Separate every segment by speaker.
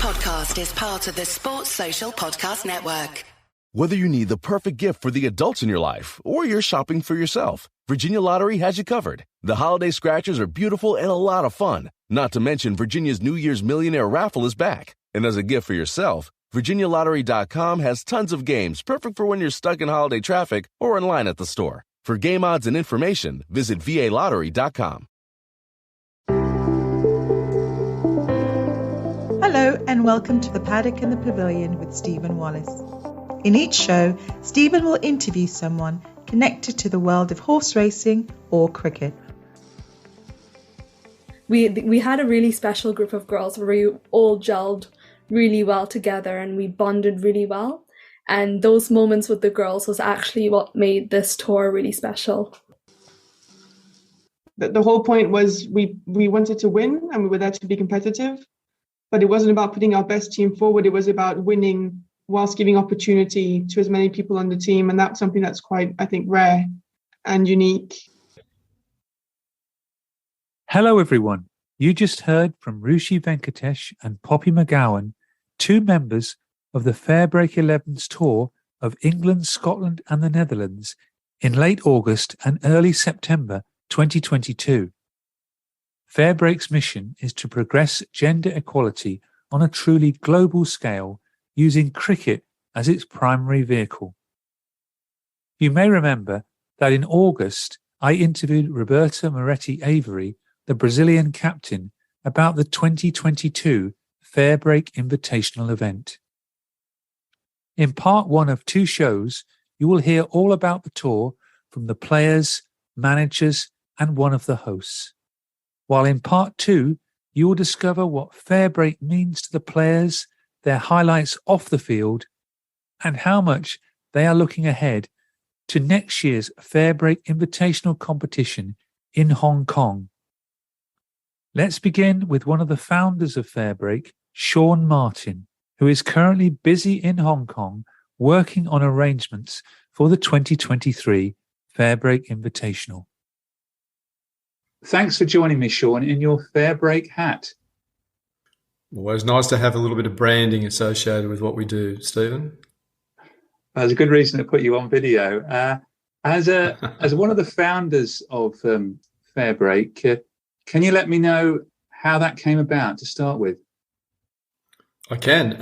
Speaker 1: podcast is part of the Sports Social Podcast Network.
Speaker 2: Whether you need the perfect gift for the adults in your life or you're shopping for yourself, Virginia Lottery has you covered. The holiday scratchers are beautiful and a lot of fun. Not to mention Virginia's New Year's Millionaire Raffle is back. And as a gift for yourself, VirginiaLottery.com has tons of games perfect for when you're stuck in holiday traffic or in line at the store. For game odds and information, visit VALottery.com.
Speaker 3: Hello and welcome to the Paddock and the Pavilion with Stephen Wallace. In each show, Stephen will interview someone connected to the world of horse racing or cricket.
Speaker 4: We had a really special group of girls where we all gelled really well together and we bonded really well. And those moments with the girls was actually what made this tour really special.
Speaker 5: The whole point was we wanted to win and we were there to be competitive. But it wasn't about putting our best team forward. It was about winning whilst giving opportunity to as many people on the team. And that's something that's quite, I think, rare and unique.
Speaker 6: Hello, everyone. You just heard from Ruchi Venkatesh and Poppy McGeown, two members of the Fairbreak XI's tour of England, Scotland and the Netherlands in late August and early September 2022. Fairbreak's mission is to progress gender equality on a truly global scale using cricket as its primary vehicle. You may remember that in August I interviewed Roberta Moretti Avery, the Brazilian captain, about the 2022 Fairbreak Invitational event. In part one of two shows, you will hear all about the tour from the players, managers and one of the hosts. While in part two, you will discover what Fairbreak means to the players, their highlights off the field, and how much they are looking ahead to next year's Fairbreak Invitational competition in Hong Kong. Let's begin with one of the founders of Fairbreak, Shaun Martyn, who is currently busy in Hong Kong working on arrangements for the 2023 Fairbreak Invitational. Thanks for joining me, Shaun, in your Fairbreak hat.
Speaker 7: Always nice to have a little bit of branding associated with what we do, Stephen.
Speaker 6: That's a good reason to put you on video. As one of the founders of Fairbreak, can you let me know how that came about to start with?
Speaker 7: I can.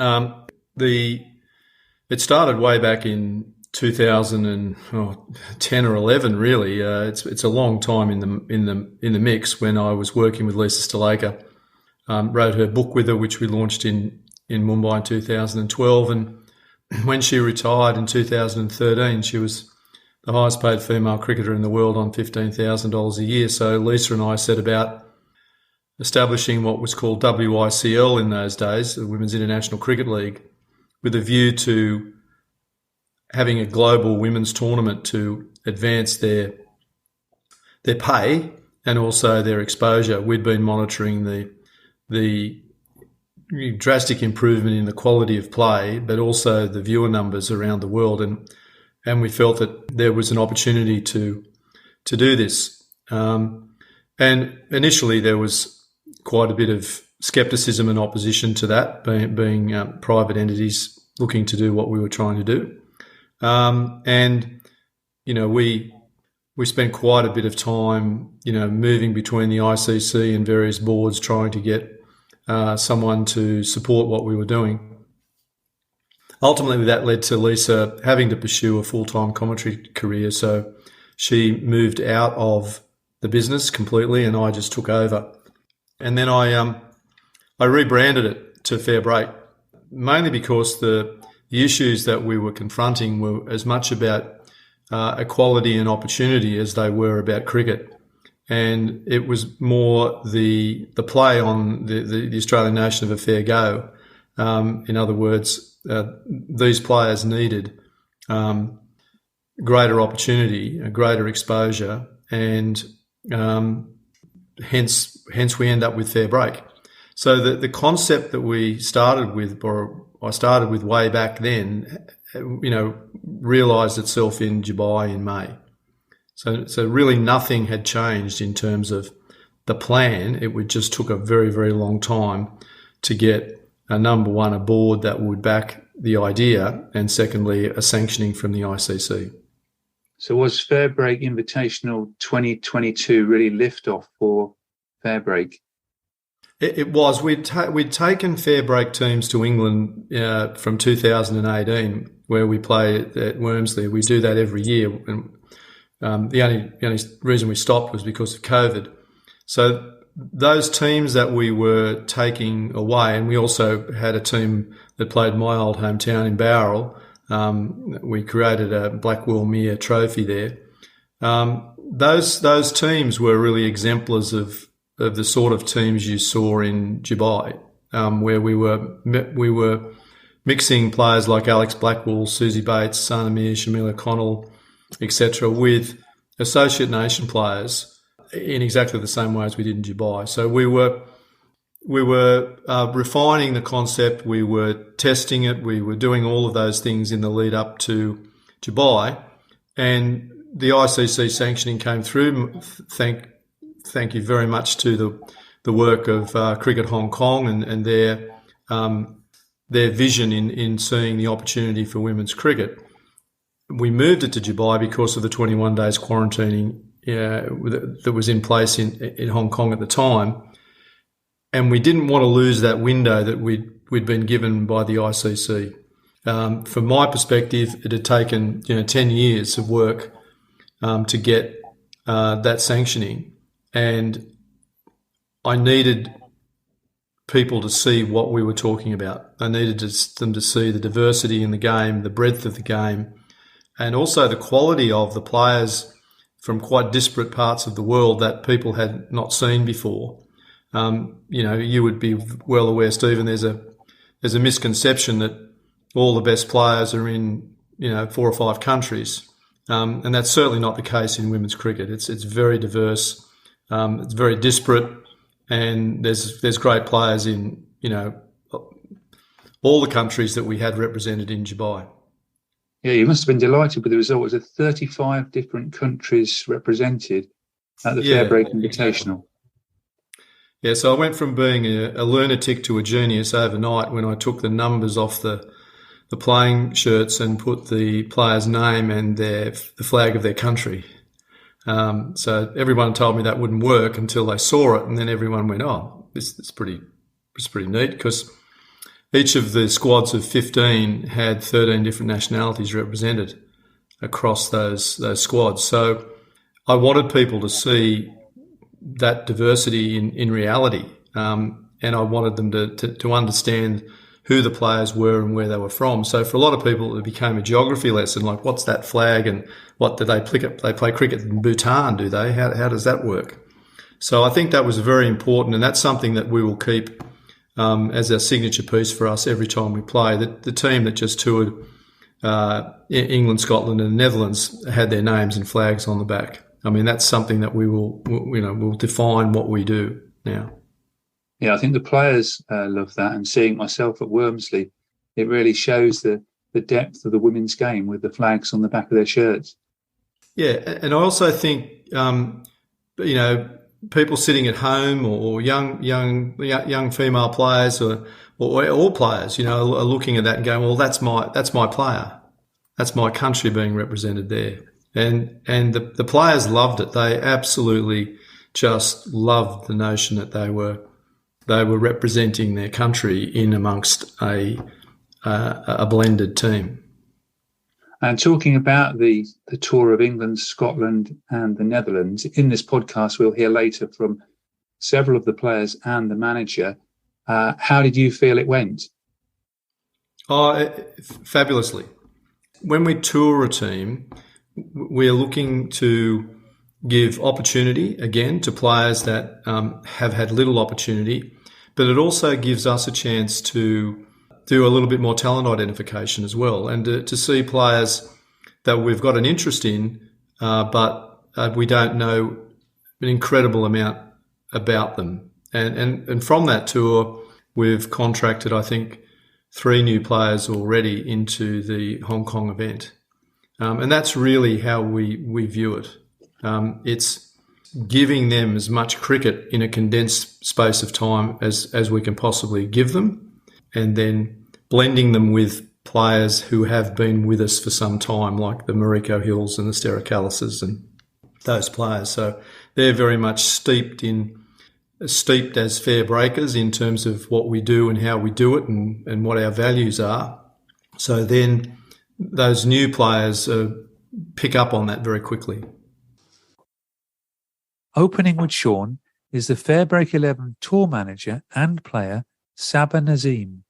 Speaker 7: It started way back in 2010 or 11, really. It's a long time in the mix. When I was working with Lisa Sthalekar, wrote her book with her, which we launched in Mumbai in 2012, and when she retired in 2013, she was the highest paid female cricketer in the world on $15,000 a year. So Lisa and I set about establishing what was called WICL in those days, the Women's International Cricket League, with a view to having a global women's tournament to advance their pay and also their exposure. We'd been monitoring the drastic improvement in the quality of play, but also the viewer numbers around the world, and we felt that there was an opportunity to do this. And initially there was quite a bit of scepticism and opposition to that, being private entities looking to do what we were trying to do. And, you know, we spent quite a bit of time, you know, moving between the ICC and various boards trying to get someone to support what we were doing. Ultimately, that led to Lisa having to pursue a full-time commentary career. So she moved out of the business completely and I just took over. And then I rebranded it to Fairbreak, mainly because the issues that we were confronting were as much about equality and opportunity as they were about cricket. And it was more the play on the Australian nation of a fair go. In other words, these players needed greater opportunity, greater exposure, and hence we end up with Fairbreak. So the concept that we started with, or I started with way back then, you know, realised itself in Dubai in May. So really nothing had changed in terms of the plan. It just took a very, very long time to get number one, a board that would back the idea, and secondly, a sanctioning from the ICC.
Speaker 6: So was Fairbreak Invitational 2022 really lift-off for Fairbreak?
Speaker 7: It was. We'd taken Fairbreak teams to England from 2018, where we play at Wormsley. We do that every year. And the only reason we stopped was because of COVID. So those teams that we were taking away, and we also had a team that played my old hometown in Bowral. We created a Blackwell Mere trophy there. Those teams were really exemplars of the sort of teams you saw in Dubai, where we were mixing players like Alex Blackwell, Susie Bates, Sana Mir, Shamil O'Connell, etc., with associate nation players in exactly the same way as we did in Dubai. So we were refining the concept, we were testing it, we were doing all of those things in the lead up to Dubai, and the ICC sanctioning came through. Thank you very much to the work of Cricket Hong Kong and their vision in seeing the opportunity for women's cricket. We moved it to Dubai because of the 21 days quarantining that was in place in Hong Kong at the time. And we didn't want to lose that window that we'd been given by the ICC. From my perspective, it had taken 10 years of work to get that sanctioning, and I needed people to see what we were talking about. I needed them to see the diversity in the game, the breadth of the game, and also the quality of the players from quite disparate parts of the world that people had not seen before. You would be well aware, Stephen, there's a misconception that all the best players are in 4 or 5 countries, and that's certainly not the case in women's cricket. It's very diverse, it's very disparate, and there's great players in all the countries that we had represented in Dubai.
Speaker 6: Yeah, you must have been delighted with the result. Was it 35 different countries represented at the Fairbreak Invitational?
Speaker 7: Yeah, so I went from being a lunatic to a genius overnight when I took the numbers off the playing shirts and put the player's name and the flag of their country. So everyone told me that wouldn't work until they saw it, and then everyone went, "Oh, it's pretty neat," because each of the squads of 15 had 13 different nationalities represented across those squads. So I wanted people to see that diversity in reality, and I wanted them to understand who the players were and where they were from. So for a lot of people, it became a geography lesson, like what's that flag and what do they play cricket in Bhutan, do they? How does that work? So I think that was very important, and that's something that we will keep as a signature piece for us every time we play. The team that just toured England, Scotland and the Netherlands had their names and flags on the back. I mean, that's something that we'll define what we do now.
Speaker 6: Yeah, I think the players love that, and seeing myself at Wormsley, it really shows the depth of the women's game with the flags on the back of their shirts. Yeah,
Speaker 7: and I also think people sitting at home or young female players or all players, are looking at that and going, well, that's my player, that's my country being represented there, and the players loved it. They absolutely just loved the notion that they were representing their country in amongst a blended team.
Speaker 6: And talking about the tour of England, Scotland and the Netherlands, in this podcast we'll hear later from several of the players and the manager. How did you feel it went?
Speaker 7: Fabulously. When we tour a team, we're looking to give opportunity, again, to players that have had little opportunity, but it also gives us a chance to do a little bit more talent identification as well, and to see players that we've got an interest in, but we don't know an incredible amount about them. And from that tour, we've contracted, I think, 3 new players already into the Hong Kong event. And that's really how we view it. It's giving them as much cricket in a condensed space of time as we can possibly give them, and then blending them with players who have been with us for some time, like the Mariko Hills and the Stericalises and those players. So they're very much steeped as Fairbreakers in terms of what we do and how we do it and what our values are. So then those new players pick up on that very quickly.
Speaker 6: Opening with Shaun is the Fairbreak XI tour manager and player Saba Nasim,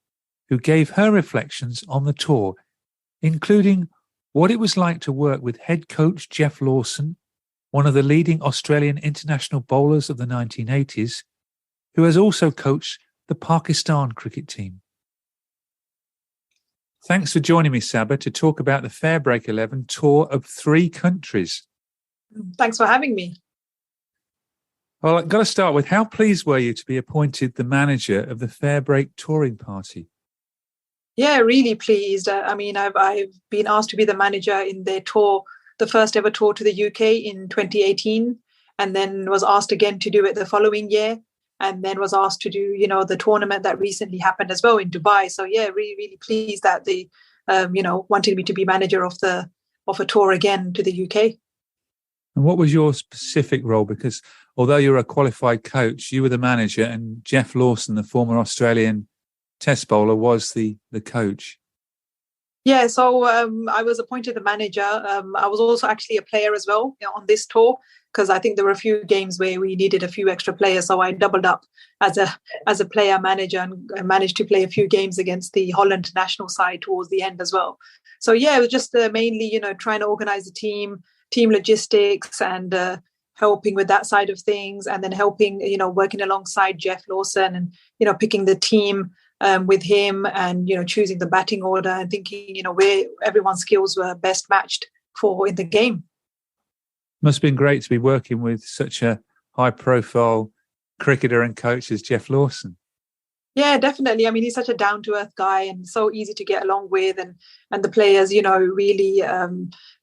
Speaker 6: who gave her reflections on the tour, including what it was like to work with head coach Geoff Lawson, one of the leading Australian international bowlers of the 1980s, who has also coached the Pakistan cricket team. Thanks for joining me, Saba, to talk about the Fairbreak XI tour of 3 countries.
Speaker 8: Thanks for having me.
Speaker 6: Well, I've got to start with, how pleased were you to be appointed the manager of the Fairbreak touring party?
Speaker 8: Yeah, really pleased. I've been asked to be the manager in their tour, the first ever tour to the UK in 2018, and then was asked again to do it the following year, and then was asked to do, the tournament that recently happened as well in Dubai. So yeah, really, really pleased that they, wanted me to be manager of a tour again to the UK.
Speaker 6: And what was your specific role? Because although you're a qualified coach, you were the manager, and Geoff Lawson, the former Australian test bowler, was the coach.
Speaker 8: Yeah, so I was appointed the manager. I was also actually a player as well on this tour, because I think there were a few games where we needed a few extra players. So I doubled up as a player manager and managed to play a few games against the Holland national side towards the end as well. So yeah, it was just mainly, trying to organize the team logistics and helping with that side of things, and then helping, working alongside Geoff Lawson and, picking the team with him and, choosing the batting order and thinking, where everyone's skills were best matched for in the game.
Speaker 6: Must have been great to be working with such a high profile cricketer and coach as Geoff Lawson.
Speaker 8: Yeah, definitely. I mean, he's such a down-to-earth guy and so easy to get along with, and the players, really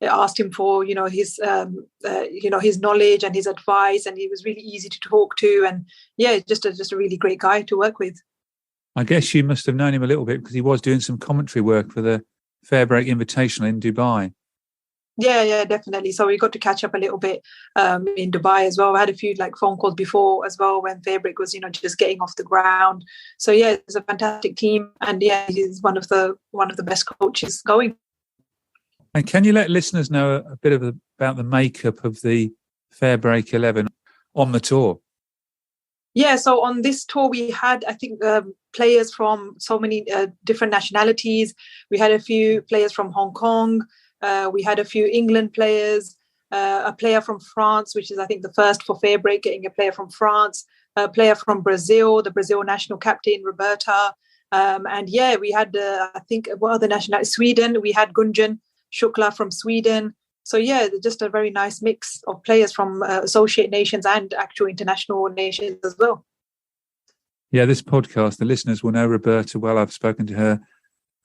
Speaker 8: asked him for, his knowledge and his advice, and he was really easy to talk to, and yeah, just a really great guy to work with.
Speaker 6: I guess you must have known him a little bit because he was doing some commentary work for the Fairbreak Invitational in Dubai.
Speaker 8: Yeah, definitely. So we got to catch up a little bit in Dubai as well. I had a few phone calls before as well when Fairbreak was, just getting off the ground. So yeah, it's a fantastic team, and yeah, he's one of the best coaches going.
Speaker 6: And can you let listeners know a bit about the makeup of the Fairbreak XI on the tour?
Speaker 8: Yeah, so on this tour we had, I think, players from so many different nationalities. We had a few players from Hong Kong. We had a few England players, a player from France, which is, I think, the first for Fairbreak, getting a player from France, a player from Brazil, the Brazil national captain, Roberta. And yeah, we had, I think, what other nationalities? Sweden, we had Gunjan Shukla from Sweden. So yeah, just a very nice mix of players from associate nations and actual international nations as well.
Speaker 6: Yeah, this podcast, the listeners will know Roberta well. I've spoken to her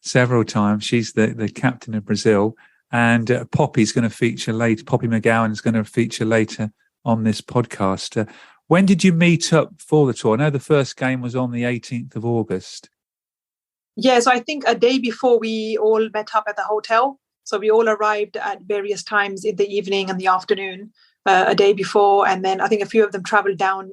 Speaker 6: several times. She's the captain of Brazil. And Poppy's going to feature later. Poppy McGeown is going to feature later on this podcast. When did you meet up for the tour? I know the first game was on the 18th of August.
Speaker 8: Yeah, so I think a day before we all met up at the hotel. So we all arrived at various times in the evening and the afternoon, a day before, and then I think a few of them travelled down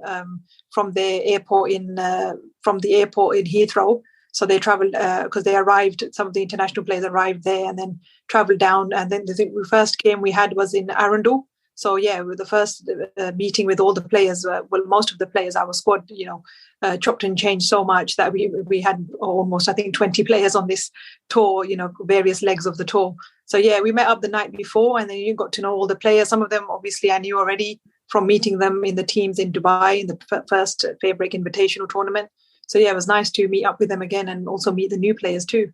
Speaker 8: from the airport in Heathrow. So they travelled because they arrived. Some of the international players arrived there and then travelled down. And then the first game we had was in Arundel. So yeah, with the first meeting with all the players, most of the players, our squad, chopped and changed so much that we had almost, I think, 20 players on this tour, various legs of the tour. So yeah, we met up the night before, and then you got to know all the players. Some of them, obviously, I knew already from meeting them in the teams in Dubai in the first Fairbreak Invitational tournament. So yeah, it was nice to meet up with them again and also meet the new players too.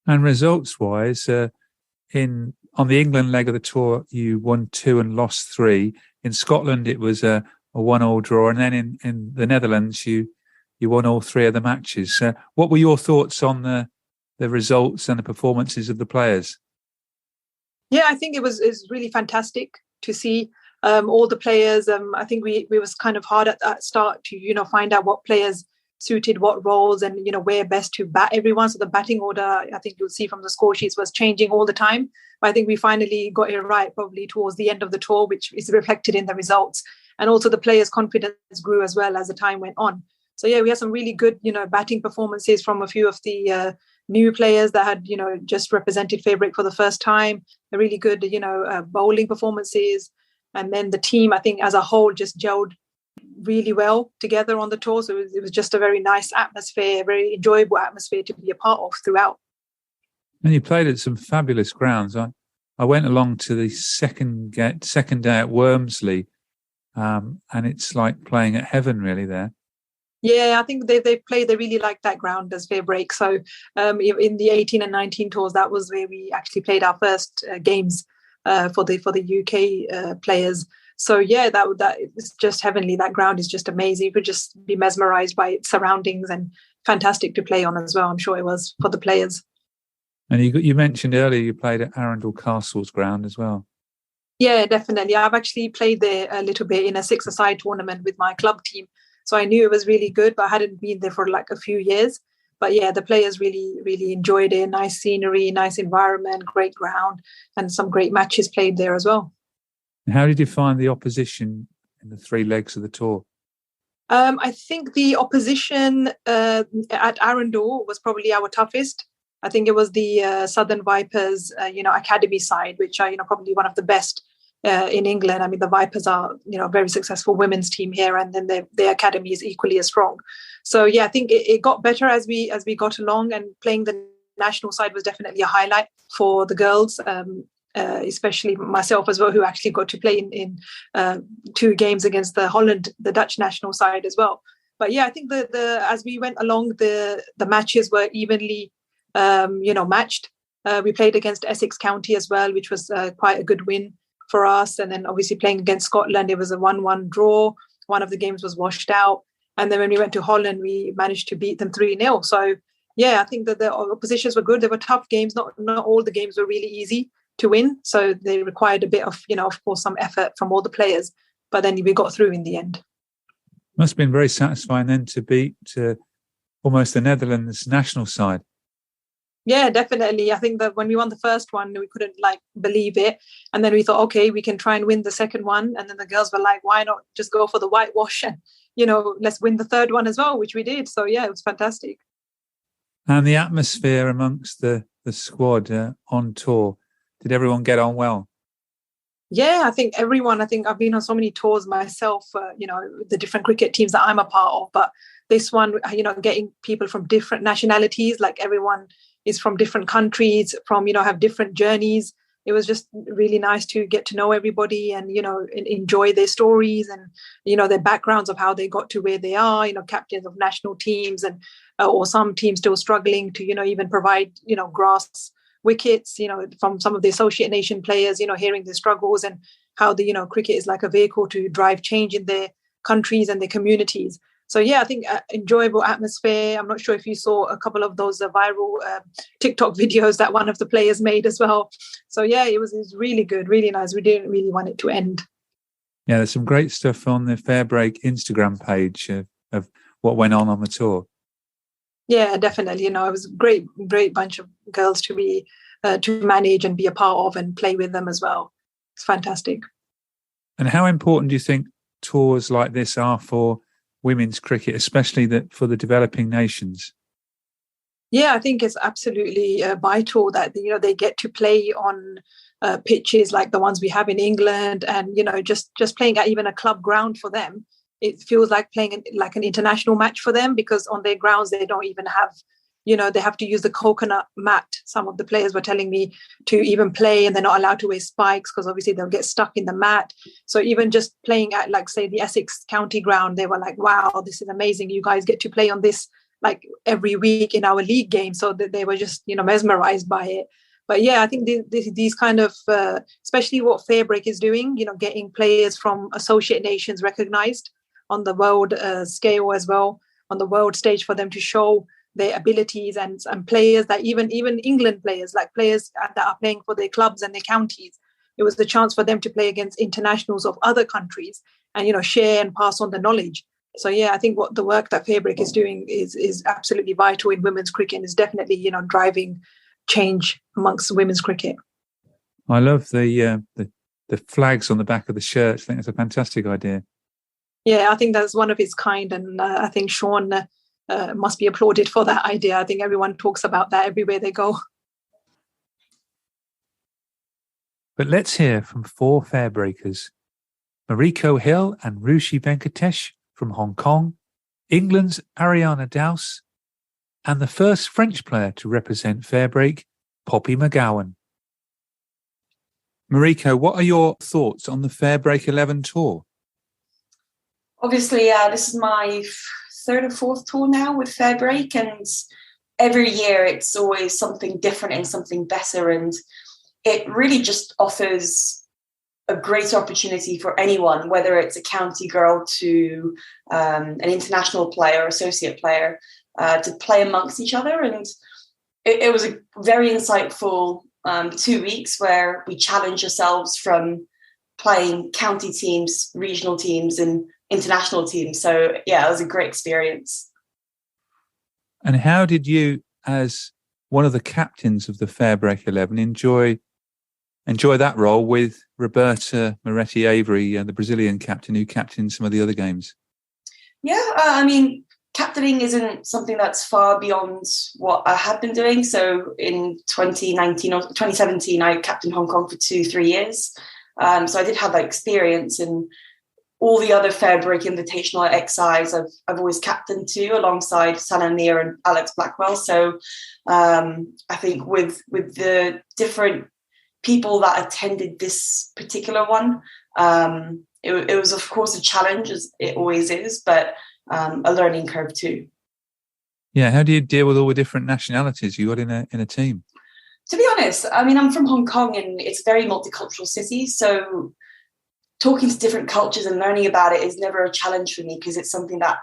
Speaker 8: And
Speaker 6: results-wise, on the England leg of the tour, you won 2 and lost 3. In Scotland, it was a 1-1 draw, and then in the Netherlands, you won all 3 of the matches. What were your thoughts on the results and the performances of the players?
Speaker 8: Yeah, I think it was really fantastic to see all the players. I think we was kind of hard at that start to find out what players suited what roles and, where best to bat everyone. So the batting order, I think you'll see from the score sheets, was changing all the time. But I think we finally got it right probably towards the end of the tour, which is reflected in the results. And also the players' confidence grew as well as the time went on. So yeah, we had some really good, batting performances from a few of the new players that had, just represented Fairbreak for the first time. A really good, bowling performances. And then the team, I think, as a whole, just gelled really well together on the tour. So it was just a very nice atmosphere, very enjoyable atmosphere to be a part of throughout.
Speaker 6: And you played at some fabulous grounds. I went along to the second day at Wormsley, and it's like playing at heaven really there.
Speaker 8: Yeah, I think they really like that ground as Fairbreak. So in the 18 and 19 tours, that was where we actually played our first games for the UK players. So yeah, that is just heavenly. That ground is just amazing. You could just be mesmerized by its surroundings and fantastic to play on as well. I'm sure it was for the players.
Speaker 6: And you mentioned earlier you played at Arundel Castle's ground as well.
Speaker 8: Yeah, definitely. I've actually played there a little bit in a six-a-side tournament with my club team. So I knew it was really good, but I hadn't been there for like a few years. But yeah, the players really, really enjoyed it. Nice scenery, nice environment, great ground, and some great matches played there as well.
Speaker 6: And how did you find the opposition in the three legs of the tour?
Speaker 8: I think the opposition at Arundel was probably our toughest. I think it was the Southern Vipers, academy side, which are, probably one of the best in England. I mean, the Vipers are, a very successful women's team here, and then their academy is equally as strong. So yeah, I think it got better as we got along, and playing the national side was definitely a highlight for the girls, especially myself as well, who actually got to play in 2 games against the Dutch national side as well. But yeah, I think as we went along, the matches were evenly matched. We played against Essex County as well, which was quite a good win for us. And then obviously playing against Scotland, it was a 1-1 draw. One of the games was washed out. And then when we went to Holland, we managed to beat them 3-0. So yeah, I think that the oppositions were good. They were tough games. Not all the games were really easy to win. So they required a bit of, of course, some effort from all the players. But then we got through in the end.
Speaker 6: Must have been very satisfying then to beat almost the Netherlands national side.
Speaker 8: Yeah, definitely. I think that when we won the first one, we couldn't believe it. And then we thought, okay, we can try and win the second one. And then the girls were like, why not just go for the whitewash and, let's win the third one as well, which we did. So yeah, it was fantastic.
Speaker 6: And the atmosphere amongst the squad on tour, did everyone get on well?
Speaker 8: Yeah, I think I've been on so many tours myself, the different cricket teams that I'm a part of. But this one, getting people from different nationalities, like everyone is from different countries, have different journeys. It was just really nice to get to know everybody and, enjoy their stories and, their backgrounds of how they got to where they are, captains of national teams and or some teams still struggling to, even provide, grass wickets, from some of the associate nation players, hearing their struggles and how the, cricket is like a vehicle to drive change in their countries and their communities. So yeah, I think enjoyable atmosphere. I'm not sure if you saw a couple of those viral TikTok videos that one of the players made as well. So yeah, it was really good, really nice. We didn't really want it to end.
Speaker 6: Yeah, there's some great stuff on the Fairbreak Instagram page of what went on the tour.
Speaker 8: Yeah, definitely. It was a great bunch of girls to be to manage and be a part of and play with them as well. It's fantastic.
Speaker 6: And how important do you think tours like this are for women's cricket, especially for the developing nations?
Speaker 8: Yeah, I think it's absolutely vital that they get to play on pitches like the ones we have in England, and just playing at even a club ground for them. It feels like playing like an international match for them, because on their grounds they don't even have, they have to use the coconut mat. Some of the players were telling me to even play, and they're not allowed to wear spikes because obviously they'll get stuck in the mat. So even just playing at say the Essex County ground, they were like, wow, this is amazing. You guys get to play on this like every week in our league game. So that they were just, mesmerized by it. But yeah, I think these kind of, especially what Fairbreak is doing, getting players from associate nations recognized on the world scale as well, on the world stage, for them to show their abilities, and players that even England players, like players that are playing for their clubs and their counties, it was the chance for them to play against internationals of other countries and, share and pass on the knowledge. So yeah, I think what the work that Fairbreak is doing is absolutely vital in women's cricket and is definitely, driving change amongst women's cricket.
Speaker 6: I love the flags on the back of the shirt. I think it's a fantastic idea.
Speaker 8: Yeah, I think that's one of its kind, and I think Shaun must be applauded for that idea. I think everyone talks about that everywhere they go.
Speaker 6: But let's hear from 4 Fairbreakers: Mariko Hill and Ruchi Venkatesh from Hong Kong, England's Ariana Dowse, and the first French player to represent Fairbreak, Poppy McGeown. Mariko, what are your thoughts on the Fairbreak XI tour?
Speaker 9: Obviously, this is my 3rd or 4th tour now with Fairbreak, and every year it's always something different and something better, and it really just offers a great opportunity for anyone, whether it's a county girl to an international player, associate player, to play amongst each other. And it was a very insightful 2 weeks where we challenged ourselves from playing county teams, regional teams, and international teams. So yeah, it was a great experience.
Speaker 6: And how did you, as one of the captains of the Fairbreak XI, enjoy that role with Roberta Moretti-Avery, the Brazilian captain who captained some of the other games?
Speaker 9: Yeah, I mean, captaining isn't something that's far beyond what I had been doing. So in 2019 or 2017, I captained Hong Kong for 2-3 years. So I did have that experience, and all the other Fairbreak Invitational XIs I've always captained too, alongside Sana Amir and Alex Blackwell. So I think with the different people that attended this particular one, it was of course a challenge, as it always is, but a learning curve too.
Speaker 6: Yeah, how do you deal with all the different nationalities you got in a team?
Speaker 9: To be honest, I mean, I'm from Hong Kong and it's a very multicultural city, so talking to different cultures and learning about it is never a challenge for me, because it's something that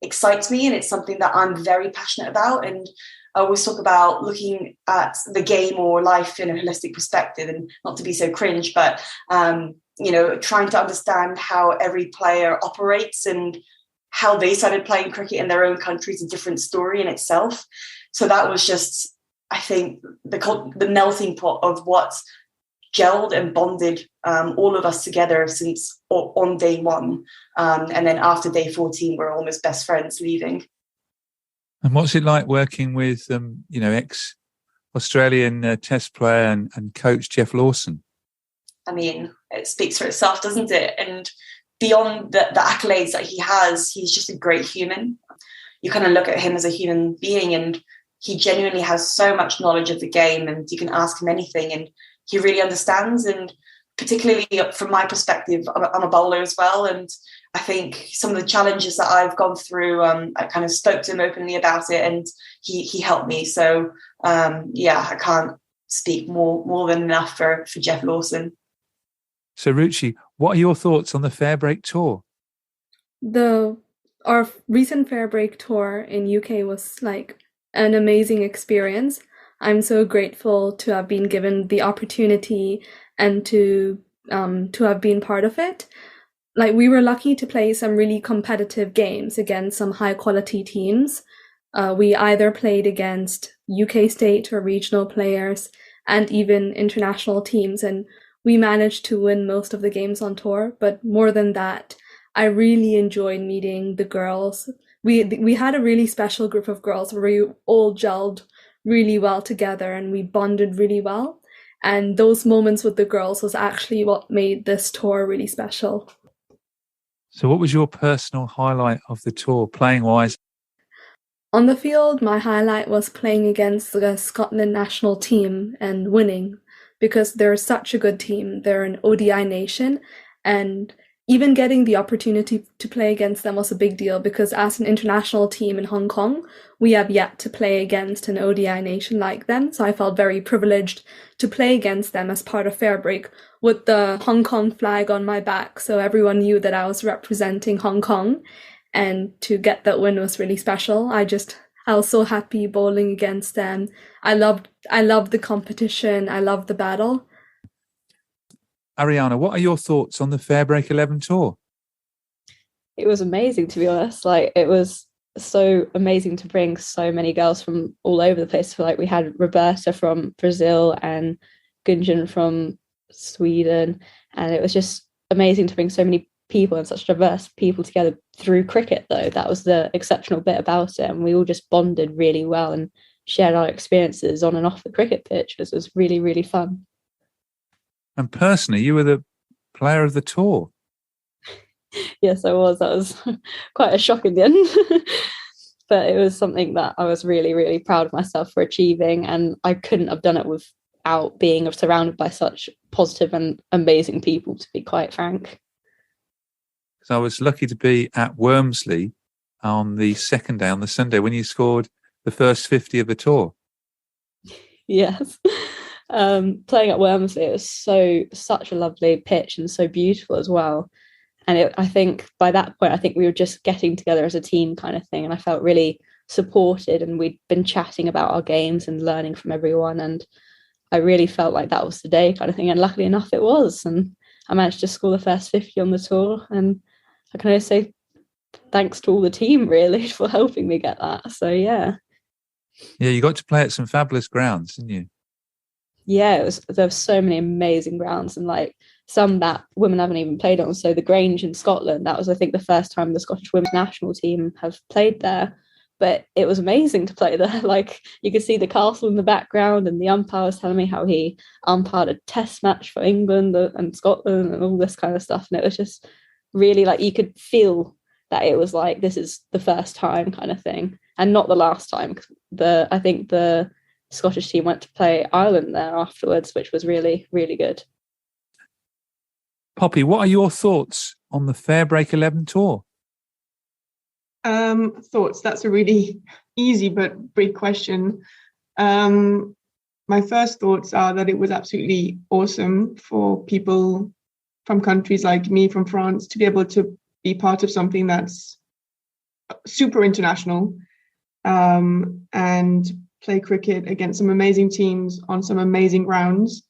Speaker 9: excites me and it's something that I'm very passionate about. And I always talk about looking at the game or life in a holistic perspective, and not to be so cringe, but, trying to understand how every player operates and how they started playing cricket in their own country is a different story in itself. So that was just, I think, the melting pot of what gelled and bonded all of us together since on day 1. And then after day 14, we're almost best friends leaving.
Speaker 6: And what's it like working with, ex-Australian Test player and coach Jeff Lawson?
Speaker 9: I mean, it speaks for itself, doesn't it? And beyond the accolades that he has, he's just a great human. You kind of look at him as a human being, and he genuinely has so much knowledge of the game, and you can ask him anything and he really understands. And particularly from my perspective, I'm a bowler as well, and I think some of the challenges that I've gone through, I kind of spoke to him openly about it, and he helped me. So I can't speak more than enough for Jeff Lawson.
Speaker 6: So Ruchi, what are your thoughts on the Fairbreak tour?
Speaker 4: Our recent Fairbreak tour in UK was like an amazing experience. I'm so grateful to have been given the opportunity and to have been part of it. Like, we were lucky to play some really competitive games against some high quality teams. We either played against UK state or regional players and even international teams, and we managed to win most of the games on tour. But more than that, I really enjoyed meeting the girls. We had a really special group of girls where we all gelled really well together and we bonded really well. And those moments with the girls was actually what made this tour really special.
Speaker 6: So what was your personal highlight of the tour, playing-wise?
Speaker 4: On the field, my highlight was playing against the Scotland national team and winning, because they're such a good team. They're an ODI nation, and even getting the opportunity to play against them was a big deal, because as an international team in Hong Kong, we have yet to play against an ODI nation like them. So I felt very privileged to play against them as part of Fairbreak with the Hong Kong flag on my back. So everyone knew that I was representing Hong Kong, and to get that win was really special. I was so happy bowling against them. I loved the competition. I loved the battle.
Speaker 6: Ariana, what are your thoughts on the Fairbreak XI tour?
Speaker 10: It was amazing, to be honest. Like, it was so amazing to bring so many girls from all over the place. So, like, we had Roberta from Brazil and Gunjan from Sweden, and it was just amazing to bring so many people and such diverse people together through cricket. Though that was the exceptional bit about it, and we all just bonded really well and shared our experiences on and off the cricket pitch, which was really, really fun.
Speaker 6: And personally, you were the player of the tour.
Speaker 10: Yes, I was. That was quite a shock in the end. But it was something that I was really, really proud of myself for achieving. And I couldn't have done it without being surrounded by such positive and amazing people, to be quite frank.
Speaker 6: So I was lucky to be at Wormsley on the second day, on the Sunday, when you scored the first 50 of the tour.
Speaker 10: Yes. Playing at Wormsley, it was such a lovely pitch and so beautiful as well. And I think by that point, I think we were just getting together as a team kind of thing. And I felt really supported, and we'd been chatting about our games and learning from everyone. And I really felt like that was the day kind of thing. And luckily enough, it was. And I managed to score the first 50 on the tour. And I can only say thanks to all the team, really, for helping me get that. So, yeah.
Speaker 6: Yeah, you got to play at some fabulous grounds, didn't you?
Speaker 10: Yeah, there were so many amazing grounds, and like some that women haven't even played on. So the Grange in Scotland, that was, I think, the first time the Scottish women's national team have played there. But it was amazing to play there. Like, you could see the castle in the background, and the umpire was telling me how he umpired a test match for England and Scotland and all this kind of stuff. And it was just really, like, you could feel that it was like, this is the first time kind of thing, and not the last time. I think the Scottish team went to play Ireland there afterwards, which was really, really good.
Speaker 6: Poppy, what are your thoughts on the Fairbreak XI tour?
Speaker 5: Thoughts, that's a really easy but big question. My first thoughts are that it was absolutely awesome for people from countries like me, from France, to be able to be part of something that's super international, and play cricket against some amazing teams on some amazing grounds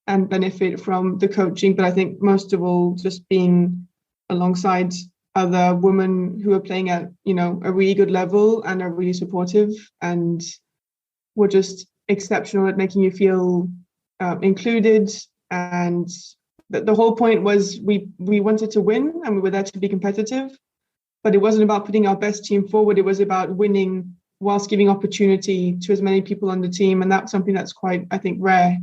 Speaker 5: and benefit from the coaching. But I think most of all, just being alongside other women who are playing at, a really good level and are really supportive and were just exceptional at making you feel included. And the whole point was we wanted to win, and we were there to be competitive, but it wasn't about putting our best team forward. It was about winning whilst giving opportunity to as many people on the team. And that's something that's quite, I think, rare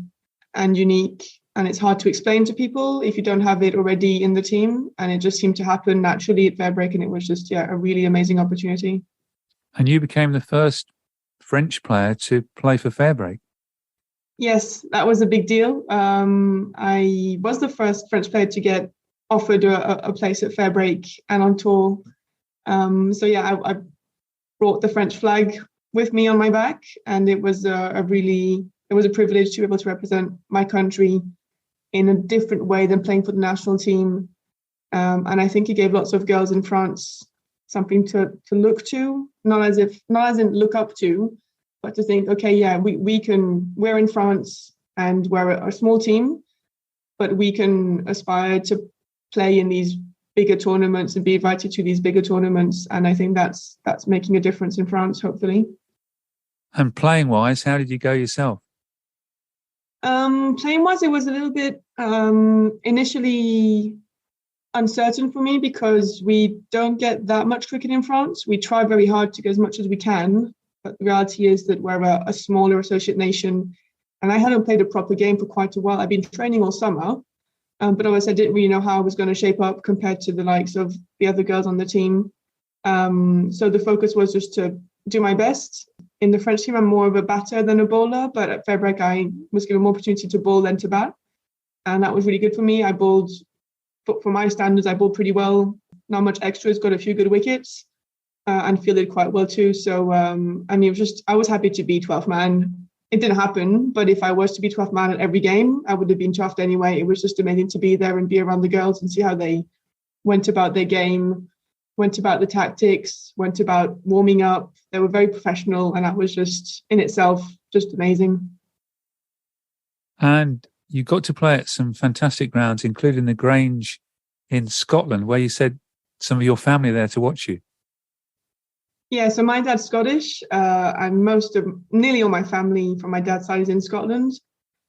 Speaker 5: and unique. And it's hard to explain to people if you don't have it already in the team. And it just seemed to happen naturally at Fairbreak. And it was just, a really amazing opportunity.
Speaker 6: And you became the first French player to play for Fairbreak.
Speaker 5: Yes, that was a big deal. I was the first French player to get offered a place at Fairbreak and on tour. I brought the French flag with me on my back, and it was a privilege to be able to represent my country in a different way than playing for the national team. And I think it gave lots of girls in France something to look to, not as in look up to, but to think, okay, yeah, we're in France and we're a small team, but we can aspire to play in these bigger tournaments and be invited to these bigger tournaments. And I think that's making a difference in France, hopefully.
Speaker 6: And playing wise, how did you go yourself?
Speaker 5: Playing wise, it was a little bit initially uncertain for me because we don't get that much cricket in France. We try very hard to get as much as we can, but the reality is that we're a smaller associate nation, and I hadn't played a proper game for quite a while. I've been training all summer, but obviously I didn't really know how I was going to shape up compared to the likes of the other girls on the team. So the focus was just to do my best. In the French team, I'm more of a batter than a bowler, but at Fairbreak, I was given more opportunity to bowl than to bat. And that was really good for me. I bowled, for my standards, I bowled pretty well. Not much extras, got a few good wickets, and fielded quite well too. So, I was happy to be 12th man. It didn't happen, but if I was to be 12th man at every game, I would have been chuffed anyway. It was just amazing to be there and be around the girls and see how they went about their game, went about the tactics, went about warming up. They were very professional, and that was just in itself just amazing.
Speaker 6: And you got to play at some fantastic grounds, including the Grange in Scotland, where you said some of your family there to watch you?
Speaker 5: Yeah, so my dad's Scottish, and nearly all my family from my dad's side is in Scotland.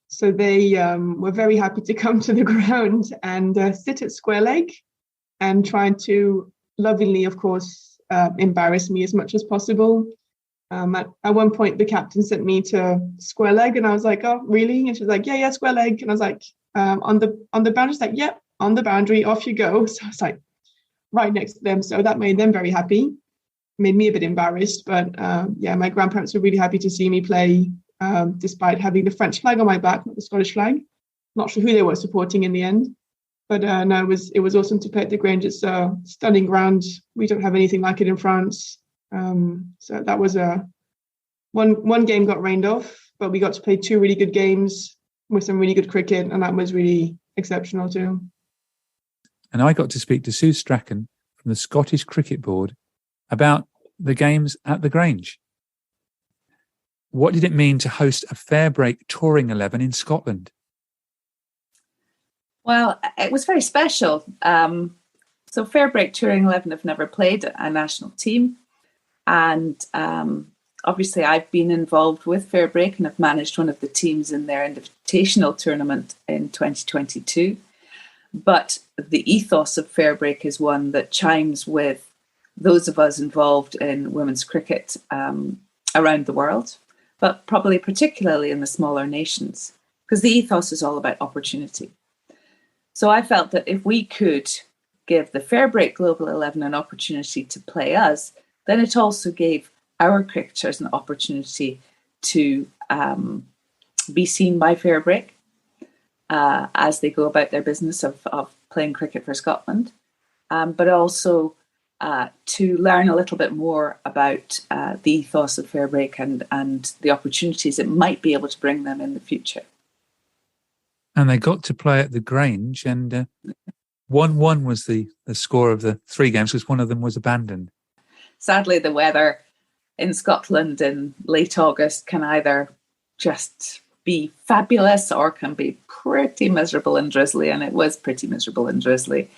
Speaker 5: So they were very happy to come to the ground and sit at square leg and try to lovingly, of course, embarrass me as much as possible. At one point, the captain sent me to square leg, and I was like, "Oh, really?" And she was like, "Yeah, square leg." And I was like, "On the boundary?" She's like, "Yep, on the boundary. Off you go." So I was like, right next to them. So that made them very happy. Made me a bit embarrassed, but my grandparents were really happy to see me play, despite having the French flag on my back, not the Scottish flag. Not sure who they were supporting in the end, but no, it was awesome to play at the Grange. It's a stunning ground. We don't have anything like it in France. So that was one game got rained off, but we got to play 2 really good games with some really good cricket, and that was really exceptional too.
Speaker 6: And I got to speak to Sue Strachan from the Scottish Cricket Board about the games at the Grange. What did it mean to host a Fairbreak touring 11 in Scotland?
Speaker 11: Well, it was very special. So Fairbreak touring 11 have never played a national team. And obviously I've been involved with Fairbreak and have managed one of the teams in their invitational tournament in 2022. But the ethos of Fairbreak is one that chimes with those of us involved in women's cricket around the world, but probably particularly in the smaller nations, because the ethos is all about opportunity. So I felt that if we could give the Fairbreak Global 11 an opportunity to play us, then it also gave our cricketers an opportunity to be seen by Fairbreak as they go about their business of playing cricket for Scotland, but also to learn a little bit more about the ethos of Fairbreak and the opportunities it might be able to bring them in the future.
Speaker 6: And they got to play at the Grange, and 1-1 was the score of the 3 games, because one of them was abandoned.
Speaker 11: Sadly, the weather in Scotland in late August can either just be fabulous or can be pretty miserable and drizzly, and it was pretty miserable and drizzly.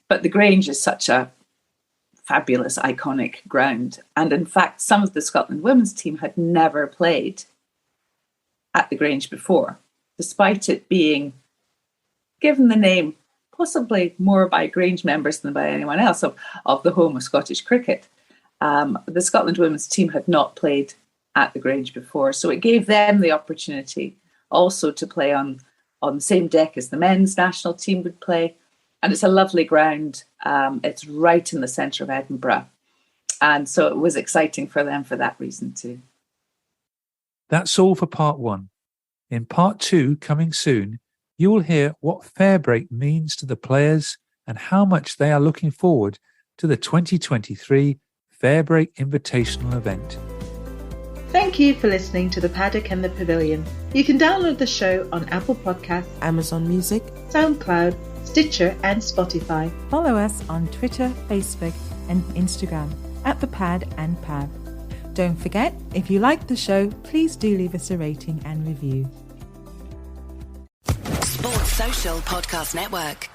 Speaker 11: But the Grange is such a fabulous, iconic ground. And in fact, some of the Scotland women's team had never played at the Grange before, despite it being given the name possibly more by Grange members than by anyone else of the home of Scottish cricket. The Scotland women's team had not played at the Grange before, so it gave them the opportunity also to play on the same deck as the men's national team would play. And it's a lovely ground. It's right in the centre of Edinburgh. And so it was exciting for them for that reason too.
Speaker 6: That's all for part 1. In part 2, coming soon, you will hear what Fairbreak means to the players and how much they are looking forward to the 2023 Fairbreak Invitational event.
Speaker 3: Thank you for listening to The Paddock and the Pavilion. You can download the show on Apple Podcasts,
Speaker 12: Amazon Music,
Speaker 3: SoundCloud, Stitcher and Spotify.
Speaker 12: Follow us on Twitter, Facebook and Instagram at The Pad and Pab. Don't forget, if you like the show, please do leave us a rating and review.
Speaker 1: Sports Social Podcast Network.